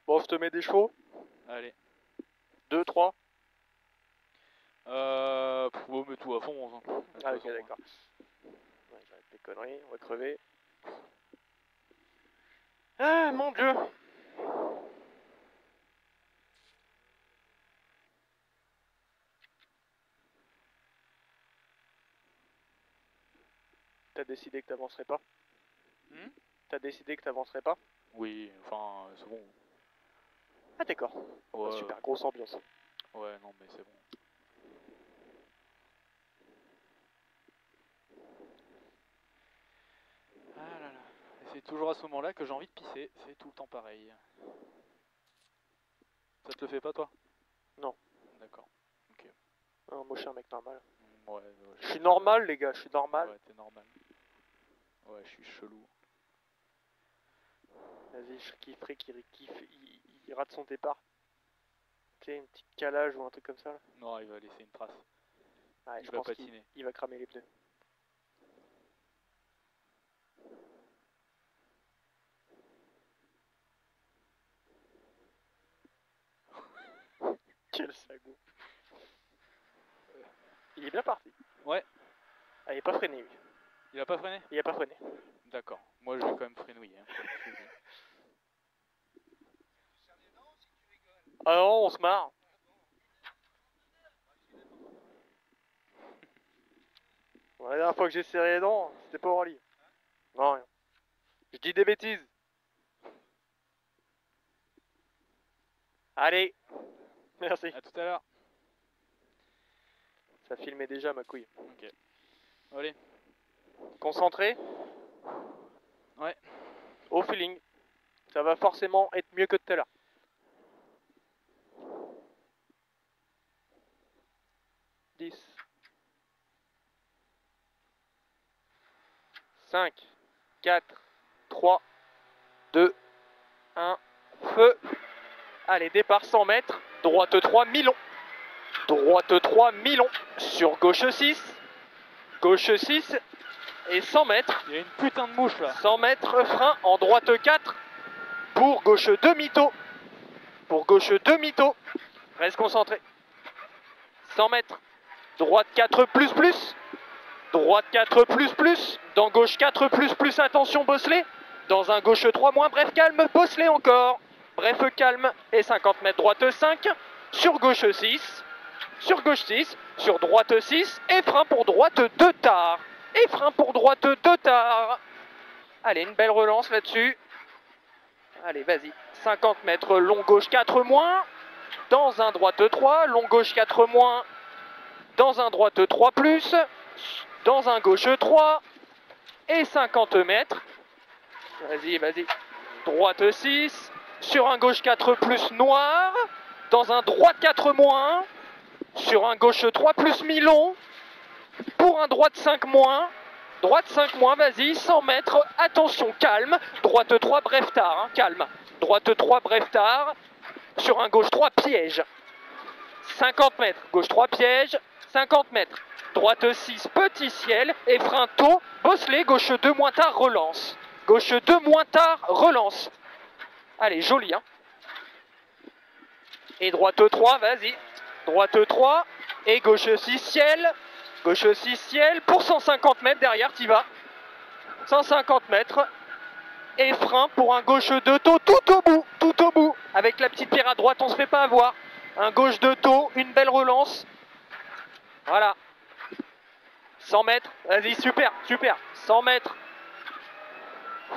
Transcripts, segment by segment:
Bon, je te mets des chevaux. Allez. 2, 3. Bon, mets tout à fond. Hein. Ah, ok, d'accord. Ouais, j'arrête mes conneries, on va crever. Ah, mon Dieu. T'as décidé que t'avancerais pas? T'as décidé que t'avancerais pas? Oui, enfin, c'est bon. Ah, d'accord. Ouais, Ah, super, grosse ambiance. ouais, non, mais c'est bon. Ah là là. Et c'est toujours à ce moment-là que j'ai envie de pisser. C'est tout le temps pareil. Ça te le fait pas, toi? Non. D'accord. Ok. Ah, moi, je suis un mec normal. Ouais, Je suis normal, les gars, je suis normal. Ouais, t'es normal. Ouais, je suis chelou. Vas-y, je kifferais qu'il rate son départ. Tu sais, une petite calage ou un truc comme ça. Là. Non, il va laisser une trace. Ouais, Il je va pense patiner. qu'il va cramer les pneus. Quel sagou. Il est bien parti. Ouais. Ah, il est pas freiné, lui. Il a pas freiné? Il a pas freiné. D'accord. Moi, je vais quand même frenouiller. Hein. Ah non, on se marre. Bon, la dernière fois que j'ai serré les dents, c'était pas Orly. Non, rien. Je dis des bêtises. Allez. Merci. À tout à l'heure. Ça filmait déjà ma couille. Ok. Allez. Concentré. Ouais. Au feeling. Ça va forcément être mieux que tout à l'heure. 10. 5, 4, 3, 2, 1, feu. Allez, départ 100 mètres. Droite 3, Milon. Droite 3, Milon. Sur gauche 6. Gauche 6. Et 100 mètres. Il y a une putain de mouche là. 100 mètres, frein en droite 4. Pour gauche demi-taux. Pour gauche demi-taux. Reste concentré. 100 mètres. Droite 4 plus plus. Droite 4 plus plus. Dans gauche 4 plus plus. Attention bosselet. Dans un gauche 3 moins. Bref calme. Bosselet encore. Bref calme. Et 50 mètres droite 5. Sur gauche 6. Sur gauche 6. Sur droite 6. Et frein pour droite 2 tard. Et frein pour droite 2 tard. Allez, une belle relance là-dessus. Allez, vas-y. 50 mètres long gauche 4 moins. Dans un droite 3. Long gauche 4 moins. Dans un droite 3 plus. Dans un gauche 3. Et 50 mètres. Vas-y, vas-y. Droite 6. Sur un gauche 4 plus noir. Dans un droite 4 moins. Sur un gauche 3 plus mi-long. Pour un droite 5 moins. Droite 5 moins, vas-y, 100 mètres, attention, calme. Droite 3, bref tard, hein, calme. Droite 3, bref tard. Sur un gauche 3, piège. 50 mètres, gauche 3, piège. 50 mètres. Droite 6, petit ciel. Et frein tôt, bosselet, gauche 2, moins tard, relance. Gauche 2, moins tard, relance. Allez, joli, hein. Et droite 3, vas-y. Droite 3. Et gauche 6, ciel. Gauche 6, ciel. Pour 150 mètres, derrière, t'y vas. 150 mètres. Et frein pour un gauche 2 taux, tout au bout. Tout au bout. Avec la petite pierre à droite, on se fait pas avoir. Un gauche 2 taux, une belle relance. Voilà. 100 mètres. Vas-y, super, super. 100 mètres.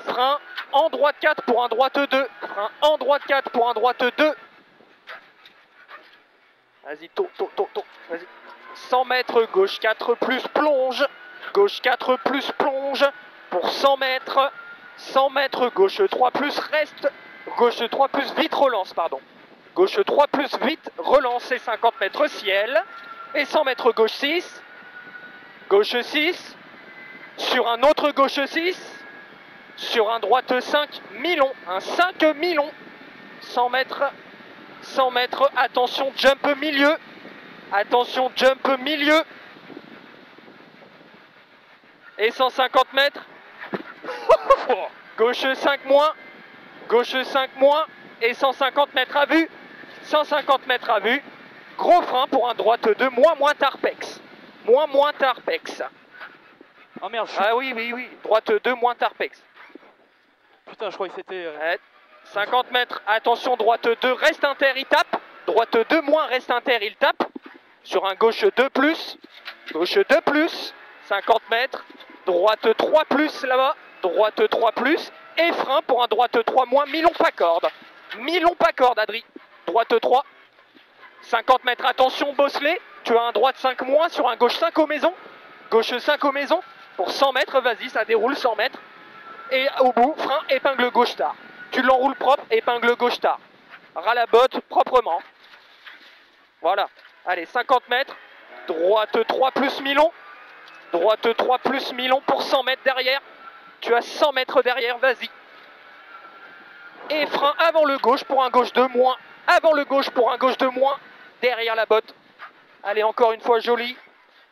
Frein en droite 4 pour un droite 2. Frein en droite 4 pour un droite 2. Vas-y, tôt, tôt, tôt, tôt. Vas-y. 100 mètres, gauche 4 plus plonge. Gauche 4 plus plonge. Pour 100 mètres. 100 mètres, gauche 3 plus reste. Gauche 3 plus vite relance, pardon. Gauche 3 plus vite relance et 50 mètres ciel. Et 100 mètres gauche 6. Gauche 6. Sur un autre gauche 6. Sur un droite 5, mi-long. Un 5 mi-long. 100 mètres. 100 mètres, attention, jump milieu. Attention, jump milieu. Et 150 mètres. Gauche 5 moins. Gauche 5 moins. et 150 mètres à vue. 150 mètres à vue. Gros frein pour un droite 2, moins Tarpex. Moins Tarpex. Oh merde, Ah oui. Droite 2, moins Tarpex. Putain, je croyais que c'était... Ouais. 50 mètres, attention, droite 2, reste inter, il tape. Droite 2 moins, reste inter, il tape. Sur un gauche 2 plus. Gauche 2 plus. 50 mètres. Droite 3 plus là-bas. Droite 3 plus. Et frein pour un droite 3 moins. Mi-long pas corde. Mi-long pas corde, Adri. Droite 3. 50 mètres, attention, bosselet. Tu as un droite 5 moins sur un gauche 5 aux maisons. Gauche 5 aux maisons. Pour 100 mètres, vas-y, ça déroule 100 mètres. Et au bout, frein, épingle gauche tard. Tu l'enroules propre, épingle gauche tard. Ras la botte proprement. Voilà. Allez, 50 mètres. Droite 3 plus mi-long. Droite 3 plus mi-long pour 100 mètres derrière. Tu as 100 mètres derrière, vas-y. Et frein avant le gauche pour un gauche 2 moins. Avant le gauche pour un gauche 2 moins. Derrière la botte. Allez, encore une fois, joli.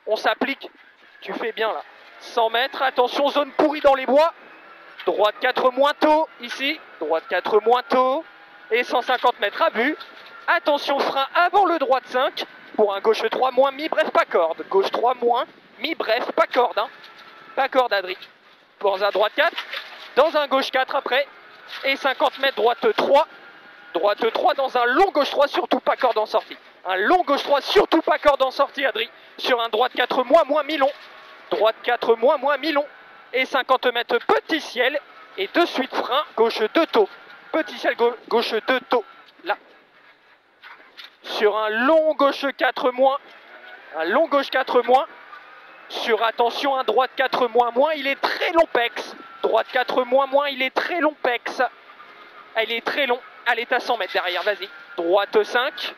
On s'applique. Tu fais bien là. 100 mètres. Attention, zone pourrie dans les bois. Droite 4 moins tôt, ici. Droite 4 moins tôt. Et 150 mètres à vue. Attention, frein avant le droite 5. Pour un gauche 3 moins, mi-bref, pas corde. Gauche 3 moins, mi-bref, pas corde. Hein. Pas corde, Adri. Pour un droite 4. Dans un gauche 4 après. Et 50 mètres, droite 3. Droite 3 dans un long gauche 3, surtout pas corde en sortie. Un long gauche 3, surtout pas corde en sortie, Adri. Sur un droite 4 moins mi-long. Droite 4 moins mi-long. Et 50 mètres, petit ciel. Et de suite frein, gauche 2 taux. Petit ciel, gauche 2 taux. Là. Sur un long gauche 4 moins. Un long gauche 4 moins. Sur, attention, un droite 4 moins, il est très long pex. Droite 4 moins, il est très long pex. Il est très long. Allez, t'as 100 mètres derrière, vas-y. Droite 5.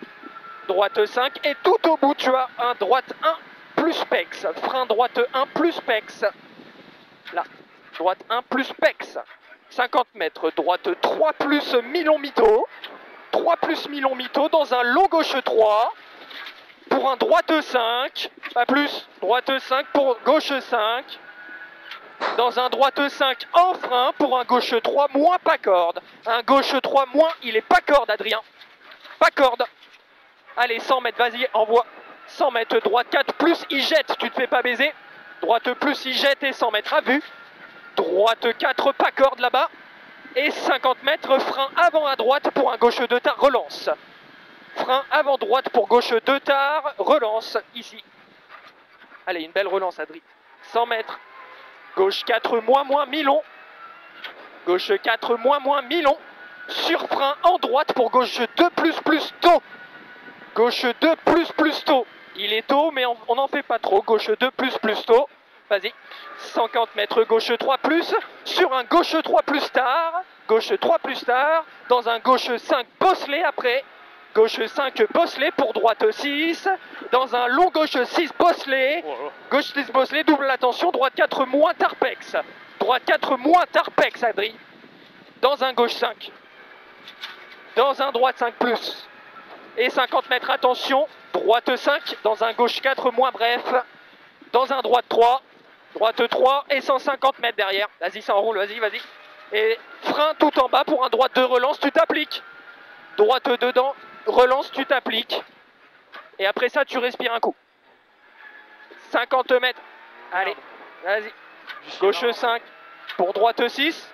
Droite 5. Et tout au bout, tu as un droite 1 plus pex. Frein droite 1 plus pex. Là. Droite 1 plus pex. 50 mètres. Droite 3 plus mi-long mytho. 3 plus mi-long mytho dans un long gauche 3. Pour un droite 5. Pas plus. Droite 5 pour gauche 5. Dans un droite 5 en frein pour un gauche 3 moins pas corde. Un gauche 3 moins, il est pas corde, Adrien. Pas corde. Allez, 100 mètres, vas-y, envoie. 100 mètres, droite 4 plus, il jette, tu te fais pas baiser. Droite plus, il jette et 100 mètres à vue. Droite 4, pas corde là-bas. Et 50 mètres, frein avant à droite pour un gauche 2 tard, relance. Frein avant droite pour gauche 2 tard, relance ici. Allez, une belle relance, Adri. 100 mètres. Gauche 4 moins mi-long. Gauche 4 moins mi-long. Sur frein en droite pour gauche 2 plus tôt. Gauche 2 plus tôt. Il est tôt, mais on n'en fait pas trop. Gauche 2 plus tôt. Vas-y. 50 mètres, gauche 3 plus. Sur un gauche 3 plus tard. Gauche 3 plus tard. Dans un gauche 5 bosselet après. Gauche 5 bosselet pour droite 6. Dans un long gauche 6 bosselet. Gauche 6 bosselet, double attention. Droite 4 moins Tarpex. Droite 4 moins Tarpex, Adri. Dans un gauche 5. Dans un droite 5 plus. Et 50 mètres, attention. Droite 5. Dans un gauche 4 moins bref. Dans un droite 3. Droite 3 et 150 mètres derrière. Vas-y, ça enroule, vas-y. Et frein tout en bas pour un droite 2 relance, tu t'appliques. Droite dedans, relance, tu t'appliques. Et après ça, tu respires un coup. 50 mètres. Allez, vas-y. Gauche 5 pour droite 6.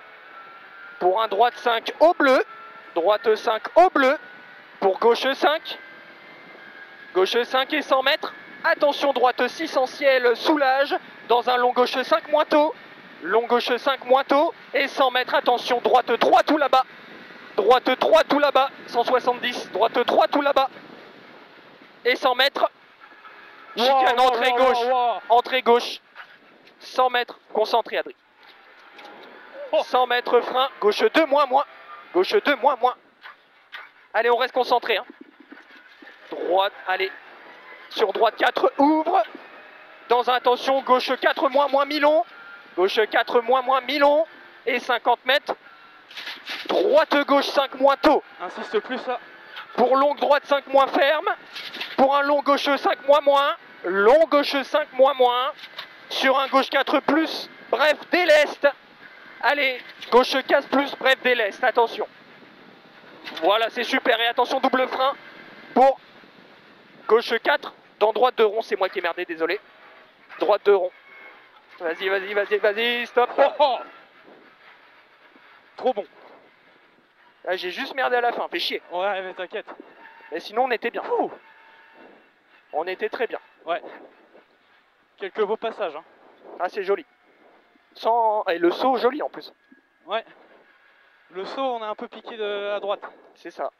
Pour un droite 5 au bleu. Droite 5 au bleu. Pour gauche 5. Gauche 5 et 100 mètres. Attention, droite 6 en ciel, soulage. Dans un long gauche 5 moins tôt. Long gauche 5 moins tôt. Et 100 mètres, attention, droite 3 tout là-bas. Droite 3 tout là-bas. 170. Droite 3 tout là-bas. Et 100 mètres. Chicane, entrée gauche. Entrée gauche. 100 mètres, concentré, Adri. 100 mètres, frein. Gauche 2 moins. Gauche 2 moins. Allez, on reste concentré. Hein. Droite, allez. Sur droite 4, ouvre. Dans un, attention, gauche 4 moins mi-long. Gauche 4 moins mi-long. Et 50 mètres. Droite gauche 5 moins tôt. Insiste plus là. Pour longue droite 5 moins ferme. Pour un long gauche 5 moins. Long gauche 5 moins. Sur un gauche 4 plus. Bref, déleste. Allez, gauche 15 plus, bref, déleste. Attention. Voilà, c'est super. Et attention, double frein pour gauche 4. Dans droite de rond, c'est moi qui ai merdé, désolé. Droite de rond. Vas-y, vas-y, vas-y, vas-y, stop. Oh, oh. Trop bon. Ah, j'ai juste merdé à la fin, fait chier. Ouais, mais t'inquiète. Mais sinon, on était bien. Ouh. On était très bien. Ouais. Quelques beaux passages. Hein. Ah, c'est joli. Sans... Et le saut, joli en plus. Ouais. Le saut, on a un peu piqué à droite. C'est ça.